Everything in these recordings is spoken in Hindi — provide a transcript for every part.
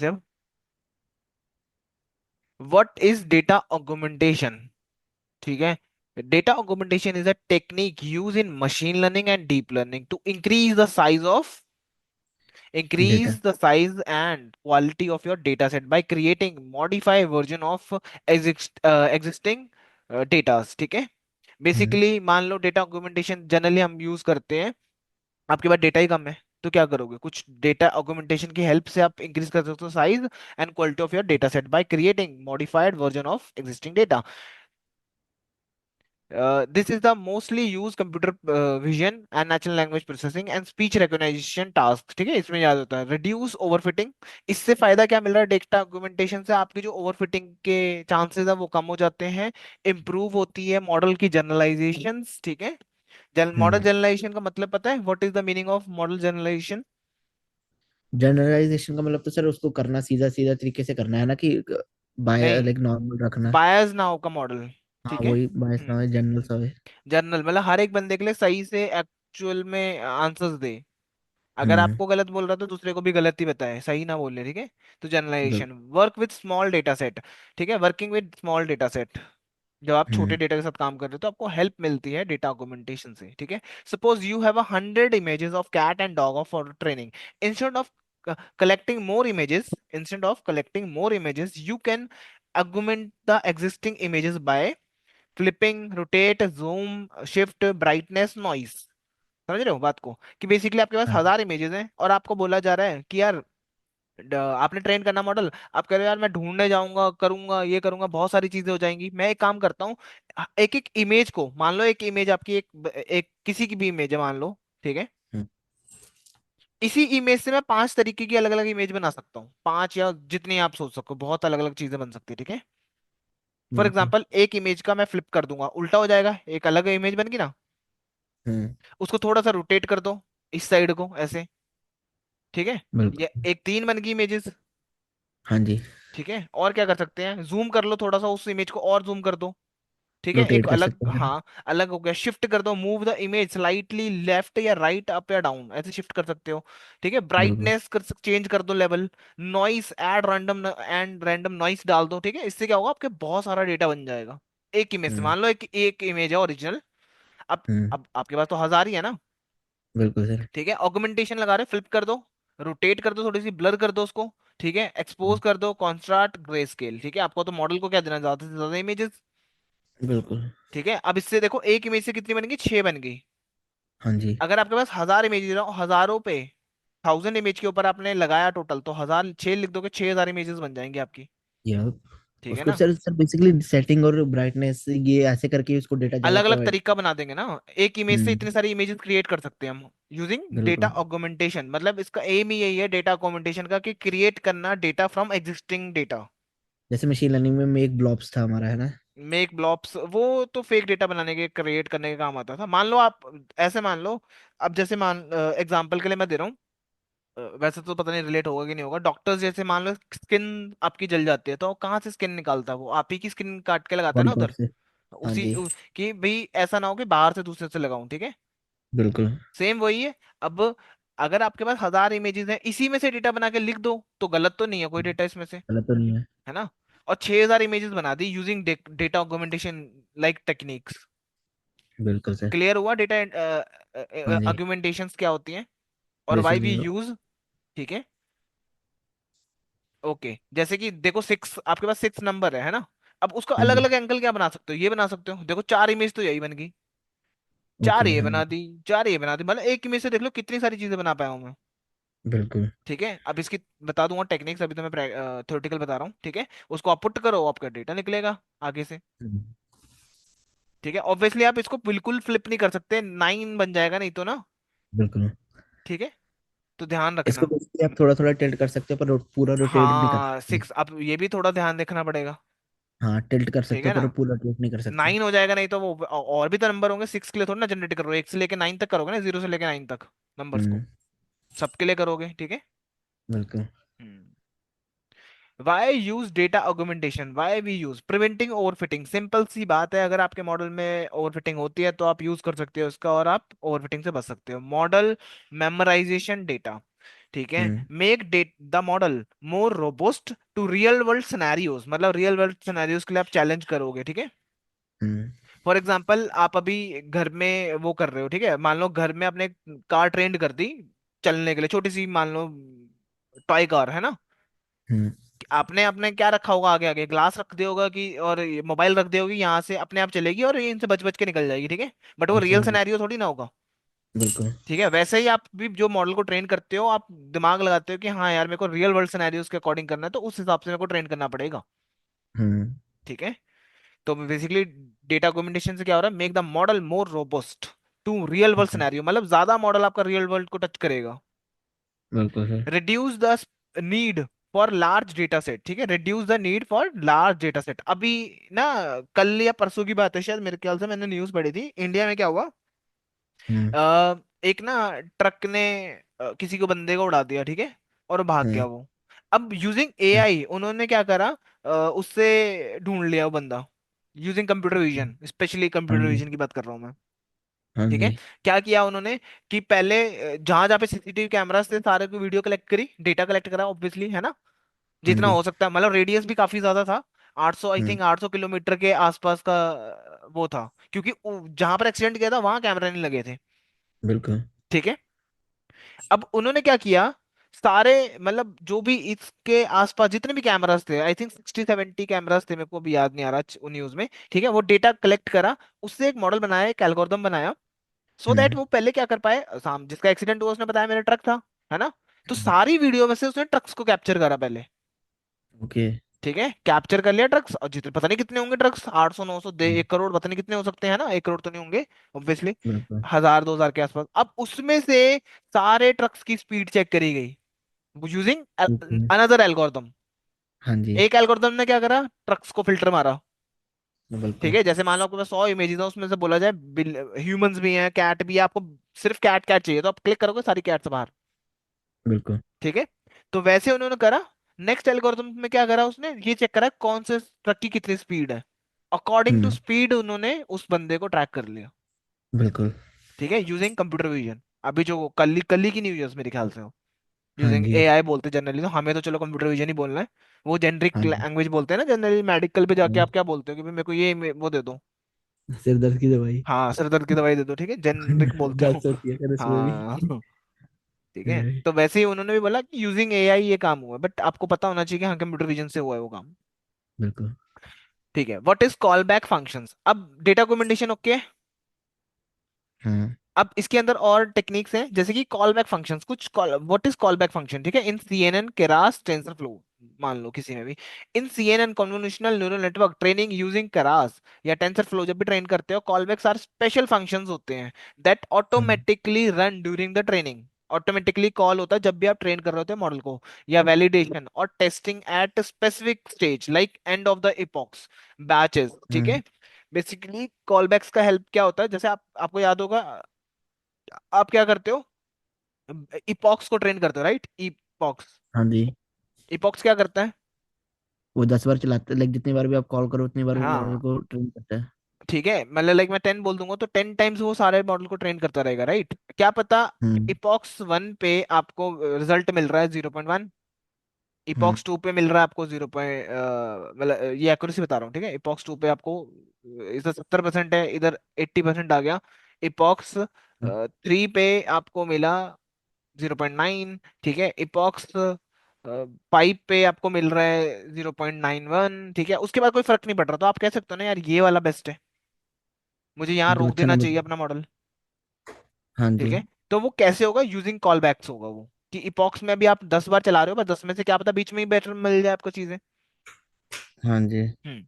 से अब। What is data augmentation? ठीक है। Data augmentation is a technique use in machine learning and deep learning to data. increase the size and quality of your data set by creating modified version of existing data। ठीक है। हम्म। बेसिकली मान लो डेटा ऑगमेंटेशन जनरली हम यूज करते हैं। आपके पास डेटा ही कम है तो क्या करोगे, कुछ डेटा ऑगमेंटेशन की हेल्प से आप इंक्रीज कर सकते हो size and quality of your data set by creating modified version of existing data. This is the mostly used computer vision and natural language processing and speech recognition tasks। ठीक है, इसमें याद होता है रिड्यूस ओवरफिटिंग। इससे फायदा क्या मिल रहा है डेटा ऑगमेंटेशन से? आपकी जो ओवरफिटिंग के चांसेस है वो कम हो जाते हैं। इम्प्रूव होती है मॉडल की जनरलाइजेशन। ठीक है। मॉडल हम्म। जनरलाइजेशन का मतलब पता है? What is the meaning of model generalization? Generalization का मतलब तो सर उसको करना सीधा सीधा तरीके से करना है ना, कि बाय नहीं, लाइक नॉर्मल रखना। बायस ना हो का मॉडल। हाँ ठीक है। वही बायस ना हो, जनरल सा हो। जनरल मतलब हर एक बंदे के लिए सही से एक्चुअल में आंसर्स दे। अगर हम्म। आपको गलत बोल रहा तो दूसरे को भी गलत ही बताए, सही ना बोले। ठीक है। तो जनरलाइजेशन, बिल्कुल। Work with small data set. ठीक है, working with small data set. जब आप छोटे हम्म। डेटा के साथ काम कर रहे हो तो आपको हेल्प मिलती है डेटा ऑगमेंटेशन से। ठीक है। Suppose you have 100 images of cat and dog for training. Instead of collecting more images you can augment the existing images by flipping, rotate, zoom, shift, brightness, noise। समझ रहे हो बात को? कि बेसिकली आपके पास हाँ। 1000 images हैं और आपको बोला जा रहा है कि यार आपने ट्रेन करना मॉडल। आप कह रहे हो यार मैं ढूंढने जाऊंगा, करूंगा, ये करूंगा, बहुत सारी चीजें हो जाएंगी। मैं एक काम करता हूँ, एक एक इमेज को मान लो, एक इमेज आपकी एक किसी की भी इमेज है मान लो। ठीक है। हम्म। इसी इमेज से मैं 5 तरीके की अलग अलग इमेज बना सकता हूँ, 5 या जितनी आप सोच सको, बहुत अलग अलग चीजें बन सकती है। ठीक है। फॉर बिल्कुल। एग्जाम्पल एक इमेज का मैं फ्लिप कर दूंगा, उल्टा हो जाएगा, एक अलग इमेज बन गई ना। हम्म। उसको थोड़ा सा रोटेट कर दो इस साइड को ऐसे। ठीक है। ये बिल्कुल। एक 3 बन गई इमेजेस। हाँ जी। ठीक है। और क्या कर सकते हैं, जूम कर लो थोड़ा सा उस इमेज को और जूम कर दो। ठीक है, एक रोटेट कर अलग, सकते हैं। हाँ अलग हो गया। शिफ्ट कर दो, move the image slightly left या राइट, अप या डाउन, ऐसे शिफ्ट कर सकते हो। ठीक है। बिल्कुल। ब्राइटनेस चेंज कर दो level. Noise add random and random noise डाल दो। ठीक है। इससे क्या होगा, आपके बहुत सारा डेटा बन जाएगा एक इमेज से। हम्म। मान लो एक एक इमेज है ओरिजिनल। अब हम्म। अब आपके पास तो 1000 ही है ना। बिल्कुल सर। ठीक है। ऑगमेंटेशन लगा रहे, फ्लिप कर दो, रोटेट कर दो, थोड़ी सी ब्लर कर दो उसको। ठीक है। एक्सपोज कर दो, कॉन्ट्रास्ट, ग्रे स्केल। ठीक है। आपको तो मॉडल को क्या देना, ज्यादा से ज्यादा इमेजेस। बिल्कुल। ठीक है। अब इससे देखो एक इमेज से कितनी बन गई, 6 बन गई। हाँ जी। अगर आपके पास 1000 इमेज हो, हजारों पे 1000 इमेज के ऊपर आपने लगाया टोटल, तो 1000 6 लिख दोगे, 6000 इमेजेस बन जाएंगी आपकी। ये ठीक है उसको ना। सर सर बेसिकली सेटिंग और ब्राइटनेस ये ऐसे करके उसको डेटा ज्यादा अलग अलग प्रोवाइड। तरीका बना देंगे ना। एक इमेज से हम्म। इतनी सारी इमेजेस क्रिएट कर सकते हैं हम यूजिंग डेटा बिल्कुल। ऑगमेंटेशन। मतलब इसका एम ही यही है डेटा ऑगमेंटेशन का, कि क्रिएट करना डेटा फ्रॉम एग्जिस्टिंग डेटा। जैसे मशीन लर्निंग में मेक ब्लॉब्स था हमारा, है ना। मेक ब्लॉब्स वो तो फेक डेटा बनाने के, क्रिएट करने के काम आता था। मान लो आप ऐसे मान लो, अब जैसे मान एग्जांपल के लिए मैं दे रहा हूँ। वैसे तो पता नहीं रिलेट होगा कि नहीं होगा। डॉक्टर्स जैसे मान लो स्किन आपकी जल जाती है, तो वो कहाँ से स्किन निकालता है? वो आप ही की स्किन काट के लगाता है बॉडी ना पार्ट उधर। से। हाँ जी। कि भाई ऐसा ना हो कि बाहर से दूसरे से लगाऊं। ठीक है। बिल्कुल। सेम वही है। अब अगर आपके पास 1000 इमेजेस हैं, इसी में से डेटा बना के लिख दो तो गलत तो नहीं है कोई डेटा इसमें से, गलत तो नहीं है। है ना। और 6000 इमेजेस बना दी using data augmentation like techniques. बिल्कुल सर। क्लियर हुआ डेटा हाँ जी। आर्गुमेंटेशंस क्या होती हैं और वाई वी बेसिकली। यूज। ठीक है। ओके, जैसे कि देखो 6, आपके पास 6 नंबर है ना। अब उसका हाँ अलग जी। अलग एंगल क्या बना सकते हो, ये बना सकते हो। देखो 4 इमेज तो यही बन गई, चार ओके। ये हाँ बना जी। दी, 4 ये बना दी, मतलब एक इमेज से देख लो कितनी सारी चीजें बना पाया हूं मैं। बिल्कुल। ठीक है। अब इसकी बता दूंगा टेक्निक्स, अभी तो मैं थ्योरेटिकल बता रहा हूँ। ठीक है। उसको आप पुट करो, आपका डेटा निकलेगा आगे से। हम्म। ठीक है। ऑब्वियसली आप इसको बिल्कुल फ्लिप नहीं कर सकते, 9 बन जाएगा नहीं तो ना। बिल्कुल। ठीक है। तो ध्यान इसको रखना। बेसिकली आप थोड़ा थोड़ा टिल्ट कर सकते हो, पर पूरा रोटेट नहीं कर हाँ सकते। 6, अब ये भी थोड़ा ध्यान देखना पड़ेगा। हाँ टिल्ट कर ठीक सकते है हो, ना। पर पूरा रोटेट नहीं कर सकते। 9 हो जाएगा नहीं तो वो और भी तो नंबर होंगे, 6 के लिए थोड़ा ना जनरेट करो, 1 से लेके 9 तक करोगे ना, 0 से लेके 9 तक नंबर्स को हम्म। सबके लिए करोगे। ठीक है। बिल्कुल। हम्म। Why use data augmentation? Why we use preventing overfitting? Simple सी बात है, अगर आपके मॉडल में ओवरफिटिंग होती है तो आप यूज कर सकते हो इसका और आप ओवरफिटिंग से बच सकते हो। Model memorization data. ठीक है। हम्म। Make that the model more robust to real world scenarios, मतलब रियल वर्ल्ड सिनेरियोज के लिए आप चैलेंज करोगे, ठीक है। हम्म। फॉर एग्जाम्पल आप अभी घर में वो कर रहे हो, ठीक है, मान लो घर में आपने कार ट्रेंड कर दी चलने के लिए, छोटी सी मान लो टॉय कार है ना। हम्म। आपने आपने क्या रखा होगा, आगे आगे ग्लास रख दिया होगा कि, और मोबाइल रख दिया होगी, यहाँ से अपने आप चलेगी और ये इनसे बच बच के निकल जाएगी, ठीक है। बट वो अच्छा रियल जी। सिनेरियो थोड़ी ना होगा। बिल्कुल। ठीक है, वैसे ही आप भी जो मॉडल को ट्रेन करते हो, आप दिमाग लगाते हो कि हाँ यार मेरे को रियल वर्ल्ड सिनेरियोज के अकॉर्डिंग करना है, तो उस हिसाब से मेरे को ट्रेन करना पड़ेगा। हम्म। ठीक है। तो बेसिकली डेटा अगुमेंटेशन से क्या हो रहा है, make the model more robust to real world hmm. Scenario, मतलब ज्यादा मॉडल आपका रियल वर्ल्ड को टच करेगा। बिल्कुल sir. Reduce the need for large data set, ठीक है, reduce the need for large data set. अभी ना कल या परसों की बात है शायद, मेरे ख्याल से मैंने न्यूज पढ़ी थी, इंडिया में क्या हुआ, हम्म। एक ना ट्रक ने किसी को बंदे को उड़ा दिया, ठीक है, और भाग हम्म। गया वो। अब यूजिंग अच्छा। एआई उन्होंने क्या करा, उससे ढूंढ लिया वो बंदा, यूजिंग कंप्यूटर अच्छा। विजन, स्पेशली हाँ कंप्यूटर जी। विजन की बात कर रहा हूँ मैं। हाँ ठीक है। जी। क्या किया उन्होंने कि पहले जहां जहां पे सीसीटीवी कैमरास थे सारे को वीडियो कलेक्ट करी, डेटा कलेक्ट करा ऑब्वियसली, है ना, हाँ जितना जी। हो सकता है, मतलब रेडियस भी काफी ज्यादा था, 800 आई हम्म। थिंक 800 किलोमीटर के आसपास का वो था, क्योंकि जहां पर एक्सीडेंट किया था वहां कैमरा नहीं लगे थे। बिल्कुल। ठीक है। अब उन्होंने क्या किया, सारे मतलब जो भी इसके आसपास जितने भी कैमरास थे, आई थिंक 60-70 कैमरास थे, मेरे को भी याद नहीं आ रहा न्यूज में, ठीक है, वो डेटा कलेक्ट करा, उससे एक मॉडल बनाया, एक एल्गोरिदम बनाया, सो दैट हम्म। वो पहले क्या कर पाए, साम जिसका एक्सीडेंट हुआ उसने बताया मेरा ट्रक था, है ना, तो हम्म। सारी वीडियो में से उसने ट्रक्स को कैप्चर करा पहले। ओके। ठीक है, कैप्चर कर लिया ट्रक्स, और जितने पता नहीं कितने होंगे ट्रक्स, 800 900 दे हम्म। 1 करोड़, पता नहीं कितने हो सकते हैं ना, 1 करोड़ तो नहीं होंगे ऑब्वियसली, बिल्कुल। 1000 2000 के आसपास। अब उसमें से सारे ट्रक्स की स्पीड चेक करी गई यूजिंग ओके। Another algorithm. हाँ जी। एक एल्गोरिदम ने क्या करा, ट्रक्स को फिल्टर मारा। ठीक बिल्कुल। है, जैसे मान लो आपके पास 100 इमेजेस है, उसमें से बोला जाए ह्यूमंस भी हैं, कैट भी है, आपको सिर्फ कैट कैट चाहिए तो आप क्लिक करोगे सारी कैट्स बाहर। बिल्कुल। ठीक है। तो वैसे उन्होंने करा, नेक्स्ट एल्गोरिथम में क्या करा, उसने ये चेक करा कौन से ट्रक की कितनी स्पीड है, अकॉर्डिंग टू हम्म। स्पीड उन्होंने उस बंदे को ट्रैक कर लिया। बिल्कुल। ठीक है, यूजिंग कंप्यूटर विजन। अभी जो कल ही की न्यूज मेरे ख्याल से हो, हाँ यूजिंग जी। एआई बोलते जनरली, तो हमें तो चलो कंप्यूटर विजन ही बोलना है, वो जेनरिक हाँ जी। लैंग्वेज बोलते हैं ना जनरली, मेडिकल पे जाके हाँ। आप क्या बोलते हो कि भाई मेरे को ये वो दे दो, सिर दर्द की दवाई। हाँ सर दर्द की दवाई दे दो, ठीक है, जेनरिक बोलते हो। दर्द होती है कर उसमें भी। हाँ। ठीक है, तो वैसे ही उन्होंने भी बोला कि यूजिंग एआई ये काम हुआ है, बट आपको पता होना चाहिए कि हाँ कंप्यूटर विजन से हुआ है वो काम। बिल्कुल। ठीक है, what is call back functions, अब डेटा डॉक्यूमेंटेशन ओके। हाँ। अब इसके अंदर और टेक्निक्स हैं, जैसे कि कॉल बैक फंक्शंस, कुछ call, what is call back function, ठीक है, इन सीएनएन केरास टेंसरफ्लो, मान लो किसी में भी, in CNN convolutional neural network training using Keras या टेंसरफ्लो, जब भी ट्रेन करते हो, callbacks are special functions होते हैं that hmm. Automatically run during the training. Automatically call होता है जब भी आप ट्रेन कर रहे होते हैं मॉडल को, या वैलिडेशन और testing at specific stage like end of the epochs batches. ठीक हम्म। है। बेसिकली कॉलबैक्स का हेल्प क्या होता है, जैसे आप आपको याद होगा, आप क्या करते हो, इपॉक्स को ट्रेन करते हो, राइट, इपॉक्स। हाँ जी। इपॉक्स क्या करता है, वो 10 बार चलाते, लाइक जितनी बार भी आप कॉल करो उतनी बार वो मॉडल हाँ को ट्रेन करता है। ठीक है, मतलब लाइक मैं 10 बोल दूंगा तो 10 टाइम्स वो सारे मॉडल को ट्रेन करता रहेगा, राइट, क्या पता हम्म। इपॉक्स 1 पे आपको रिजल्ट मिल रहा है 0.1, हम्म। इपॉक्स 2 पे मिल रहा है आपको 0 मतलब ये एक्यूरेसी बता रहा हूँ, ठीक है, इपॉक्स 2 पे आपको इधर 70% है, इधर 80% आ गया, इपॉक्स 3 पे आपको मिला 0.9, ठीक है, इपॉक्स 5 पे आपको मिल रहा है 0.91, ठीक है, उसके बाद कोई फर्क नहीं पड़ रहा, तो आप कह सकते हो ना यार ये वाला बेस्ट है, मुझे यहाँ एकदम रोक अच्छा देना नंबर। चाहिए अपना मॉडल। हाँ ठीक जी। है, तो वो कैसे होगा, यूजिंग कॉल बैक्स होगा वो, कि इपॉक्स में भी आप 10 बार चला रहे हो, बस 10 में से क्या पता बीच में ही बेटर मिल जाए आपको चीजें। हाँ जी। हम्म।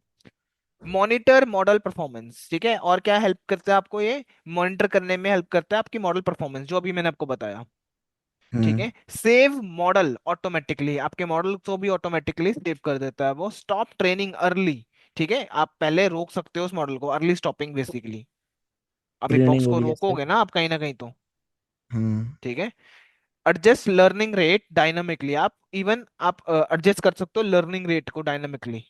मॉनिटर मॉडल परफॉर्मेंस, ठीक है, और क्या हेल्प करता है आपको ये, मॉनिटर करने में हेल्प करता है आपकी मॉडल परफॉर्मेंस, जो अभी मैंने आपको बताया। ठीक हम्म। है, सेव मॉडल ऑटोमेटिकली, आपके मॉडल को भी ऑटोमेटिकली सेव कर देता है वो, स्टॉप ट्रेनिंग अर्ली। ठीक है, आप पहले रोक सकते हो उस मॉडल को, अर्ली स्टॉपिंग बेसिकली। अब इपॉक्स ट्रेनिंग को होगी जैसे। रोकोगे ना आप कहीं ना कहीं तो। हम्म। ठीक है, एडजस्ट लर्निंग रेट डायनामिकली, आप इवन आप एडजस्ट कर सकते हो लर्निंग रेट को डायनामिकली।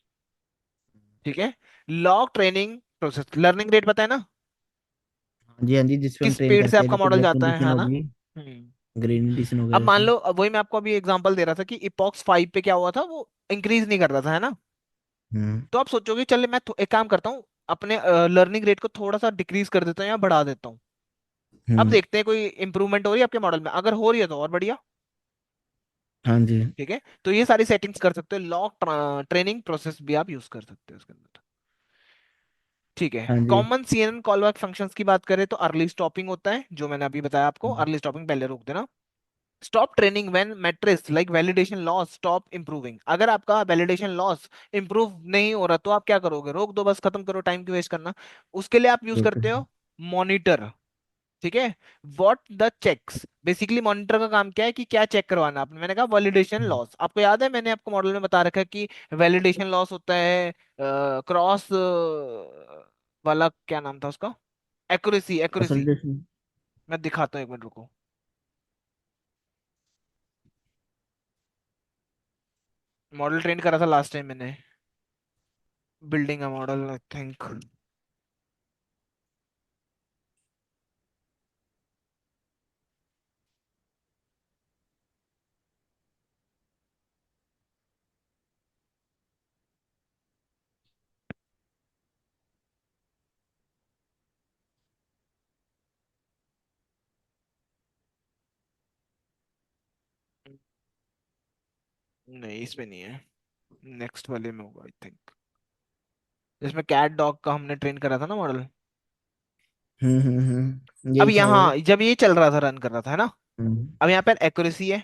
ठीक है, log training process, learning rate पता है ना, हाँ जी। हाँ जी, जिस पे हम किस ट्रेन स्पीड से करते हैं, आपका जैसे मॉडल ब्लैक जाता कंडीशन है ना। होगी। हम्म। ग्रेडेशन हो गया अब मान जैसे। लो, अब वही मैं आपको अभी एग्जांपल दे रहा था कि इपॉक्स 5 पे क्या हुआ था, वो इंक्रीज नहीं कर रहा था, है ना। हम्म। तो आप सोचोगे चलिए मैं एक काम करता हूँ, अपने लर्निंग रेट को थोड़ा सा डिक्रीज कर देता हूँ या बढ़ा देता हूँ। अब हम्म। देखते हैं कोई इंप्रूवमेंट हो रही है आपके मॉडल में, अगर हो रही है तो और बढ़िया। हाँ जी। ठीक है, तो ये सारी सेटिंग्स कर सकते हो, लॉग ट्रेनिंग प्रोसेस भी आप यूज कर सकते हो उसके अंदर। ठीक है, हाँ जी। कॉमन CNN कॉलबैक फंक्शंस की बात करें तो अर्ली स्टॉपिंग होता है, जो मैंने अभी बताया आपको, हम्म। अर्ली स्टॉपिंग पहले रोक देना। Stop training when matrix like validation loss stop improving, अगर आपका वैलिडेशन लॉस इंप्रूव नहीं हो रहा तो आप क्या करोगे, रोक दो बस, खत्म करो, टाइम क्यों वेस्ट करना। उसके लिए आप यूज ओके। करते हो मॉनिटर। ठीक है, what the checks, basically monitor का काम क्या है कि क्या चेक करवाना आपने, मैंने कहा वैलिडेशन लॉस, आपको याद है मैंने आपको मॉडल में बता रखा है कि वैलिडेशन लॉस होता है क्रॉस वाला, क्या नाम था उसका, एक्यूरेसी, एक्यूरेसी। कंसल्टेशन। मैं दिखाता हूँ, एक मिनट रुको। मॉडल ट्रेन करा था लास्ट टाइम मैंने, बिल्डिंग का मॉडल आई थिंक। नहीं इसमें नहीं है, नेक्स्ट वाले में होगा आई थिंक, जिसमें कैट डॉग का हमने ट्रेन करा था ना मॉडल। अब यही था वो। यहाँ जब ये चल रहा था, रन कर रहा था, है ना। हम्म। अब यहाँ पर एक्यूरेसी है,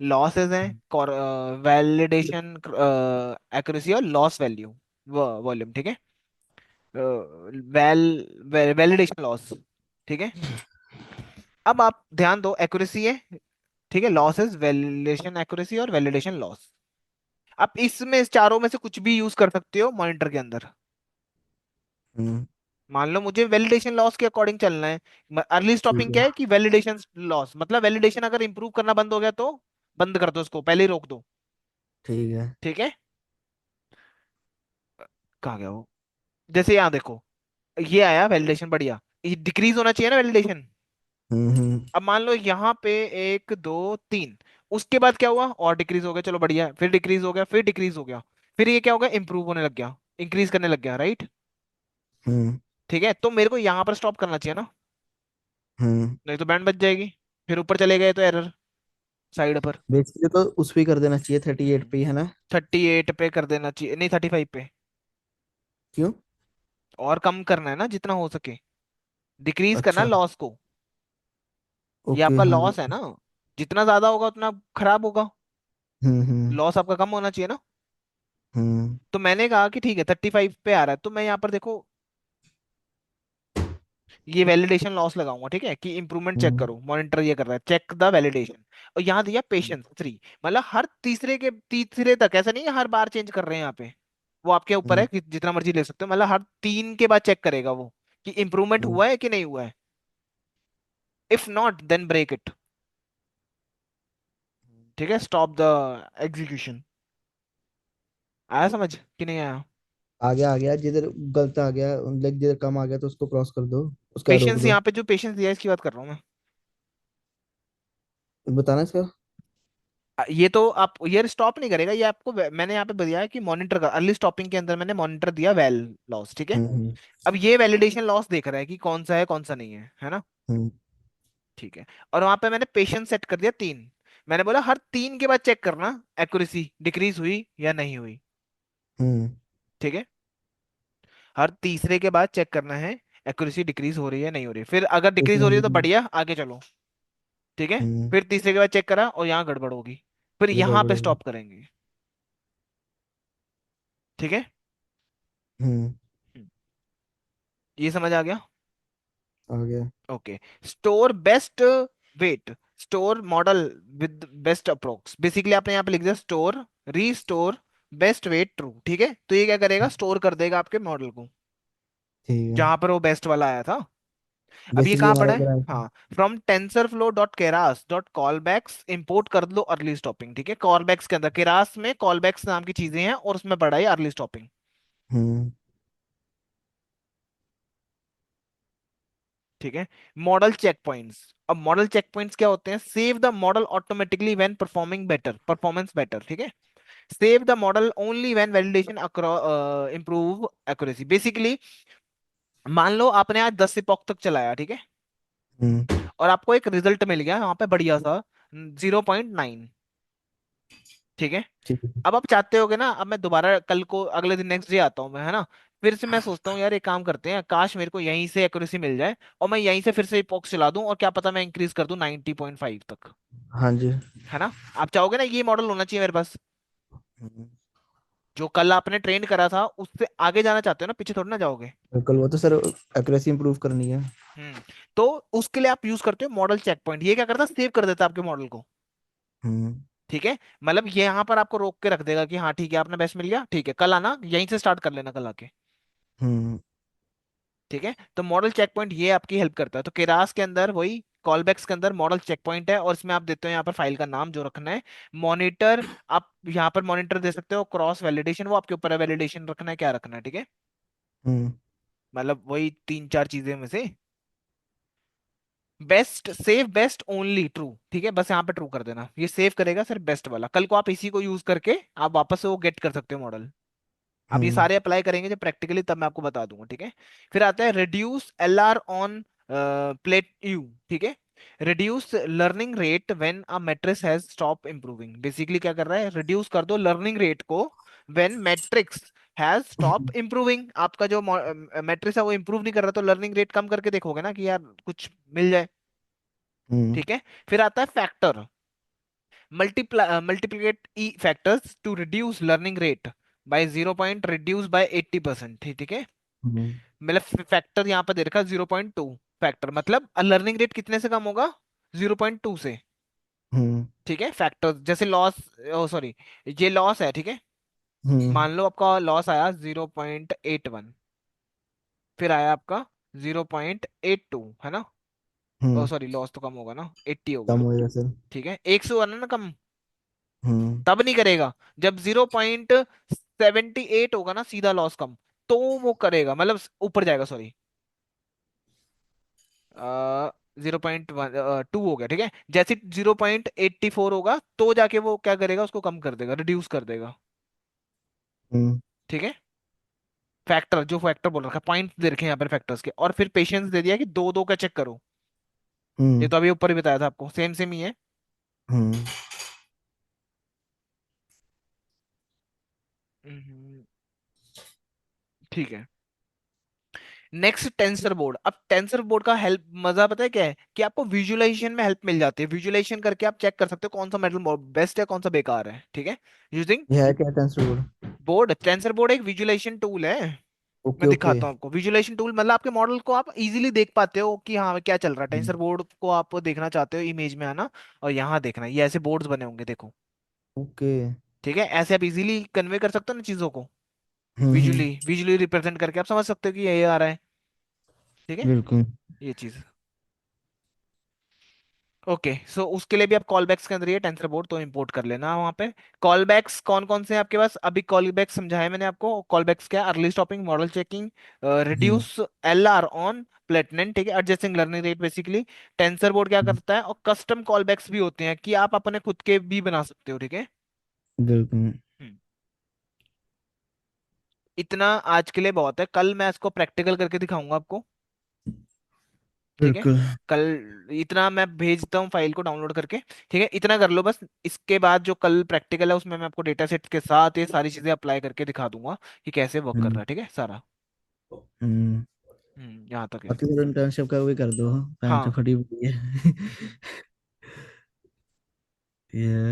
लॉसेस हैं, वैलिडेशन एक्यूरेसी और लॉस वैल्यू, वॉल्यूम, ठीक है, वैल वैलिडेशन लॉस। ठीक है, अब आप ध्यान दो, एक्यूरेसी है, ठीक है, लॉसेस, वैलिडेशन एक्यूरेसी और वैलिडेशन लॉस। आप इसमें इस चारों में से कुछ भी यूज कर सकते हो मॉनिटर के अंदर। हम्म। मान लो मुझे वैलिडेशन लॉस के अकॉर्डिंग चलना है, अर्ली ठीक स्टॉपिंग है। क्या है कि वैलिडेशन लॉस, मतलब वैलिडेशन अगर इंप्रूव करना बंद हो गया तो बंद कर दो उसको, पहले ही रोक दो। ठीक है। ठीक है, कहाँ गया वो, जैसे यहाँ देखो, ये आया वैलिडेशन बढ़िया, ये डिक्रीज होना चाहिए ना वैलिडेशन। हम्म। अब मान लो यहाँ पे 1 2 3, उसके बाद क्या हुआ, और डिक्रीज हो गया, चलो बढ़िया है, फिर डिक्रीज हो गया, फिर डिक्रीज हो गया, फिर ये क्या हो गया, इंप्रूव होने लग गया, इंक्रीज करने लग गया, राइट। हम्म। ठीक है, तो मेरे को यहाँ पर स्टॉप करना चाहिए ना, हम्म। नहीं तो बैंड बच जाएगी, फिर ऊपर चले गए तो एरर साइड पर। बेसिकली तो उस पे ही कर देना चाहिए 38 पे ही, है ना? 38 पे कर देना चाहिए, नहीं 35 पे, क्यों? और कम करना है ना जितना हो सके, डिक्रीज करना अच्छा। लॉस को। ये ओके, आपका हाँ लॉस है जी। ना, जितना ज्यादा होगा उतना खराब होगा, हम्म। लॉस आपका कम होना चाहिए ना। हम्म। तो मैंने कहा कि ठीक है 35 पे आ रहा है, तो मैं यहाँ पर देखो ये वैलिडेशन लॉस लगाऊंगा, ठीक है, कि इंप्रूवमेंट चेक हम्म। करो, मॉनिटर ये कर रहा है, चेक द वैलिडेशन। और यहाँ दिया पेशेंस 3, मतलब हर तीसरे तक, ऐसा नहीं है हर बार चेंज कर रहे हैं यहाँ पे, वो आपके ऊपर है हम्म। कि जितना मर्जी ले सकते हो, मतलब हर 3 के बाद चेक करेगा वो कि इंप्रूवमेंट हम्म। हुआ है कि नहीं हुआ है, if not then break it. ठीक है, स्टॉप द एग्जीक्यूशन। आया समझ कि नहीं आया। आ गया जिधर गलत आ गया, लाइक जिधर कम आ गया तो उसको क्रॉस कर दो, उसका रोक पेशेंस, दो। यहाँ पे जो पेशेंस दिया है, इसकी बात कर रहा हूँ मैं। बताना इसका। ये तो आप ये स्टॉप नहीं करेगा, ये आपको मैंने यहाँ पे दिया है कि मॉनिटर का, अर्ली स्टॉपिंग के अंदर मैंने मॉनिटर दिया वेल लॉस, ठीक है। हम्म। अब ये वैलिडेशन लॉस देख रहा है कि कौन सा है कौन सा नहीं है ना। हम्म। ठीक है, और वहां पे मैंने पेशेंस सेट कर दिया 3, मैंने बोला हर 3 के बाद चेक करना एक्यूरेसी डिक्रीज हुई या नहीं हुई। हम्म। ठीक है, हर तीसरे के बाद चेक करना है एक्यूरेसी डिक्रीज हो रही है नहीं हो रही है, फिर अगर एक डिक्रीज हो रही है तो मिनट। बढ़िया, आगे चलो। ठीक है, हम्म। फिर तीसरे के बाद चेक करा और यहाँ गड़बड़ होगी, फिर ये यहाँ गड़बड़ पे होगी। स्टॉप करेंगे। ठीक है, हम्म। हम्म, ये समझ आ गया। आ गया। Okay, store best weight, store model with best approx, basically आपने यहाँ पे लिख दिया store restore best weight true. ठीक है, तो ये क्या करेगा, स्टोर कर देगा आपके मॉडल को ठीक है। जहां पर वो बेस्ट वाला आया था। अब ये बेसिकली कहाँ हमारा पड़ा है, क्या है? हाँ, from TensorFlow dot Keras dot callbacks import कर लो अर्ली स्टॉपिंग। ठीक है, कॉलबैक्स के अंदर केरास में कॉलबैक्स नाम की चीजें हैं और उसमें पड़ा है अर्ली स्टॉपिंग। हम्म। ठीक है, मॉडल चेक पॉइंट्स, अब मॉडल चेक पॉइंट्स क्या होते हैं? Save the model automatically when performing better, performance better, ठीक है। Save the model only when validation improve accuracy. Basically मान लो आपने आज 10 से पॉक तक चलाया, ठीक है, हम्म। और आपको एक रिजल्ट मिल गया वहां पे बढ़िया सा 0.9, ठीक है। ठीक है। अब आप चाहते होगे ना, अब मैं दोबारा कल को अगले दिन नेक्स्ट डे आता हूँ मैं, है ना, फिर से मैं सोचता हूँ यार एक काम करते हैं, काश मेरे को यहीं से एक्यूरेसी मिल जाए और मैं यहीं से फिर से पॉक्स चला दूं और क्या पता मैं इंक्रीज कर दूं 90.5 तक, हाँ जी। है ना। आप चाहोगे ना ये मॉडल होना चाहिए मेरे पास, हम्म। जो कल आपने ट्रेन करा था उससे आगे जाना चाहते हो ना, पीछे थोड़ी ना जाओगे। बिल्कुल, वो तो सर एक्यूरेसी इंप्रूव करनी है। हम्म। तो उसके लिए आप यूज करते हो मॉडल चेक पॉइंट। ये क्या करता है? सेव कर देता है आपके मॉडल को, हम्म। ठीक है। मतलब ये यहाँ पर आपको रोक के रख देगा कि हाँ ठीक है, आपने बेस्ट मिल गया, ठीक है, कल आना यहीं से स्टार्ट कर लेना कल आके, हम्म। ठीक है। तो मॉडल चेक पॉइंट ये आपकी हेल्प करता है। तो केरास के अंदर वही कॉलबैक्स के अंदर मॉडल चेक पॉइंट है, और इसमें आप देते हो यहाँ पर फाइल का नाम जो रखना है, मॉनिटर। आप यहाँ पर मॉनिटर दे सकते हो, क्रॉस वैलिडेशन वो आपके ऊपर है, वैलिडेशन रखना है क्या रखना है, ठीक है। हम्म। मतलब वही तीन चार चीजें में से best, save best only true, ठीक है, बस यहाँ पे ट्रू कर देना, ये सेव करेगा सिर्फ बेस्ट वाला। कल को आप इसी को यूज करके आप वापस से वो गेट कर सकते हो मॉडल। आप ये हम्म। सारे अप्लाई करेंगे जब प्रैक्टिकली, तब मैं आपको बता दूंगा, ठीक है। फिर आता है reduce L R on plate you, ठीक है। Reduce learning rate when a matrix has stop improving. Basically क्या कर रहा है? रिड्यूस कर दो लर्निंग रेट को when matrix has stop improving. आपका जो मैट्रिक्स है वो इंप्रूव नहीं कर रहा, तो लर्निंग रेट कम करके देखोगे ना कि यार कुछ मिल जाए, हम्म। ठीक है। फिर आता है factor, multiplicative factors to reduce learning rate by 0 point reduce by 80%, ठीक है। हम्म। मतलब फैक्टर यहाँ पर दे रखा है 0.2 फैक्टर, मतलब लर्निंग रेट कितने से कम होगा? 0.2 से, हम्म। ठीक है। फैक्टर जैसे लॉस, ओ सॉरी, ये लॉस है, ठीक है। हम्म। मान लो आपका लॉस आया 0.81, फिर आया आपका 0.82, है ना। ओ हम्म। सॉरी, लॉस तो कम होगा ना, 80 कम होगा, होएगा सर। ठीक है। 100 आना ना कम, हम्म। तब नहीं करेगा जब 0.78 होगा ना सीधा लॉस कम, तो वो करेगा, मतलब ऊपर जाएगा, सॉरी, 0.1 2 हो गया, ठीक है। जैसे 0.84 होगा तो जाके वो क्या करेगा? उसको कम कर देगा, रिड्यूस कर देगा, हम्म। ठीक है। फैक्टर, जो फैक्टर बोल रखा है, पॉइंट दे रखे हैं यहाँ पर फैक्टर्स के, और फिर पेशेंस दे दिया कि दो दो का चेक करो। ये हम्म। तो अभी ऊपर ही बताया था आपको, सेम सेम ही है। हम्म। हम्म, ठीक है। Next tensor board. अब टेंसर बोर्ड का हेल्प मजा पता है क्या है? कि आपको विजुअलाइजेशन में हेल्प मिल जाती है। विजुअलाइजेशन करके आप चेक कर सकते हो कौन सा मॉडल बेस्ट है, कौन सा बेकार है, ठीक है। यूजिंग ये है क्या tensor board? Board, tensor board एक विजुअलाइजेशन टूल है। ओके मैं ओके। दिखाता हूँ आपको विजुअलाइजेशन टूल, मतलब आपके मॉडल को आप इजीली देख पाते हो कि हाँ क्या चल रहा है। टेंसर बोर्ड को आप देखना चाहते हो, इमेज में आना और यहाँ देखना, ये ऐसे बोर्ड्स बने होंगे देखो, ओके। ठीक है। ऐसे आप इजीली कन्वे कर सकते हो ना चीजों को, हम्म। विजुअली विजुअली रिप्रेजेंट करके आप समझ सकते हो कि ये आ रहा है, ठीक है, बिल्कुल। ये चीज। ओके, सो उसके लिए भी आप कॉल बैक्स के अंदर ये टेंसर बोर्ड तो इंपोर्ट कर लेना वहां पे। कॉल बैक्स कौन कौन से हैं आपके पास? अभी कॉल बैक्स समझाया मैंने आपको। कॉल बैक्स क्या? Early stopping, model checking, hmm. Reduce L R on plateau, ठीक है, adjusting learning rate basically. TensorBoard क्या करता है? और कस्टम कॉल बैक्स भी होते हैं कि आप अपने खुद के भी बना सकते हो, ठीक है। बिल्कुल। हम्म, इतना आज के लिए बहुत है, कल मैं इसको प्रैक्टिकल करके दिखाऊंगा आपको, ठीक है। बिल्कुल। कल इतना मैं भेजता हूँ फाइल को डाउनलोड करके, ठीक है, इतना कर लो बस। इसके बाद जो कल प्रैक्टिकल है उसमें मैं आपको डेटा सेट के साथ ये सारी चीजें अप्लाई करके दिखा दूंगा कि कैसे वर्क कर रहा हम्म। है, ठीक है, सारा। हम्म। यहाँ तक है। बाकी सर इंटर्नशिप का भी कर दो, पैंट हाँ। फटी हुई है। ये